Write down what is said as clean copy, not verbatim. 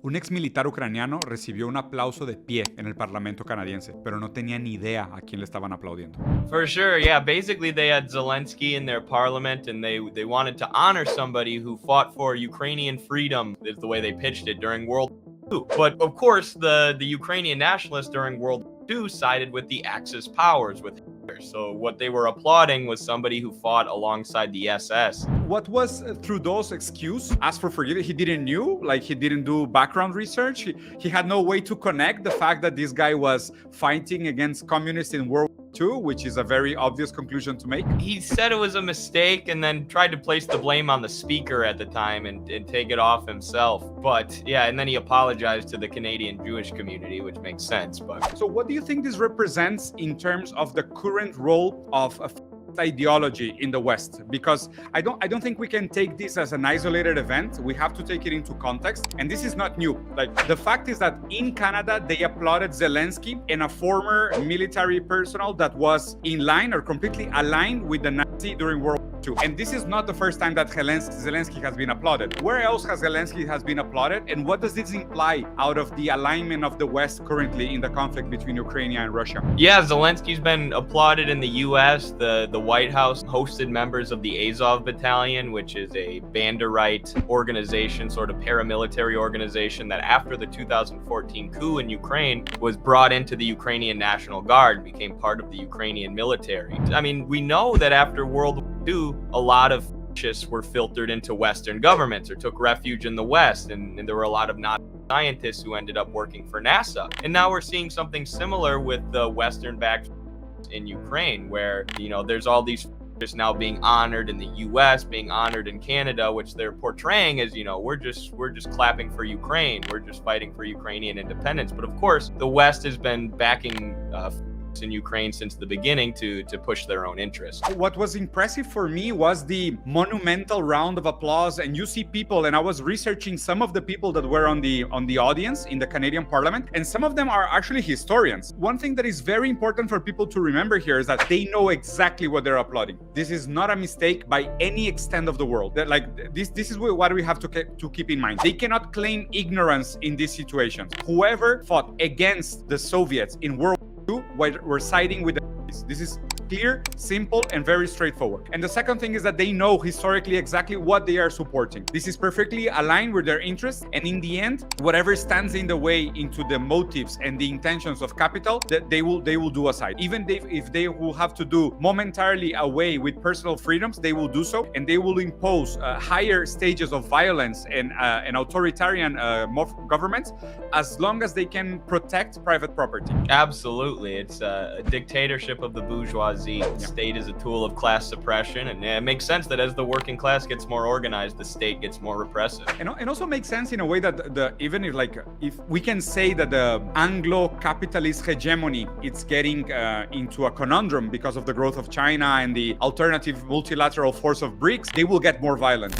Un ex militar ucraniano recibió un aplauso de pie en el Parlamento canadiense, pero no tenía ni idea a quién le estaban aplaudiendo. For sure, yeah. Basically, they had Zelensky in their parliament, and they wanted to honor somebody who fought for Ukrainian freedom, is the way they pitched it during World War II. But of course, the Ukrainian nationalists during World War II sided with the Axis powers, with Hitler. So what they were applauding was somebody who fought alongside the SS. What was Trudeau's excuse? Ask for forgiveness. He didn't know, like he didn't do background research. He had no way to connect the fact that this guy was fighting against communists in World War II, which is a very obvious conclusion to make. He said it was a mistake and then tried to place the blame on the speaker at the time and take it off himself. But yeah, and then he apologized to the Canadian Jewish community, which makes sense. But so what do you think this represents in terms of the current role of ideology in the West? Because I don't think we can take this as an isolated event. We have to take it into context, and this is not new. Like, the fact is that in Canada they applauded Zelensky and a former military personnel that was in line or completely aligned with the Nazi during World War II. And this is not the first time that Zelensky has been applauded. Where else has Zelensky been applauded, and what does this imply out of the alignment of the West currently in the conflict between Ukraine and Russia? Yeah, Zelensky's been applauded in the U.S. The White House hosted members of the Azov Battalion, which is a Banderite organization, sort of paramilitary organization that after the 2014 coup in Ukraine was brought into the Ukrainian National Guard and became part of the Ukrainian military. I mean, we know that after World War II, a lot of fascists were filtered into Western governments or took refuge in the West, and there were a lot of Nazi scientists who ended up working for NASA. And now we're seeing something similar with the Western-backed in Ukraine, where there's all these just now being honored in the US, being honored in Canada, which they're portraying as we're just clapping for Ukraine, we're just fighting for Ukrainian independence. But of course, the West has been backing in Ukraine since the beginning to push their own interests. What was impressive for me was the monumental round of applause, and you see people, and I was researching some of the people that were on the audience in the Canadian Parliament, and some of them are actually historians. One thing that is very important for people to remember here is that they know exactly what they're applauding. This is not a mistake by any extent of the world. That, like, this is what we have to keep in mind. They cannot claim ignorance in these situations. Whoever fought against the Soviets in World War II were siding with the Nazis. This is clear, simple, and very straightforward. And the second thing is that they know historically exactly what they are supporting. This is perfectly aligned with their interests, and in the end, whatever stands in the way into the motives and the intentions of capital, that they will do aside. Even if they will have to do momentarily away with personal freedoms, they will do so, and they will impose higher stages of violence and authoritarian governments as long as they can protect private property. Absolutely. It's a dictatorship of the bourgeoisie. The state is a tool of class suppression, and it makes sense that as the working class gets more organized, the state gets more repressive. And also makes sense in a way that even if we can say that the Anglo-capitalist hegemony, it's getting into a conundrum because of the growth of China and the alternative multilateral force of BRICS, they will get more violent.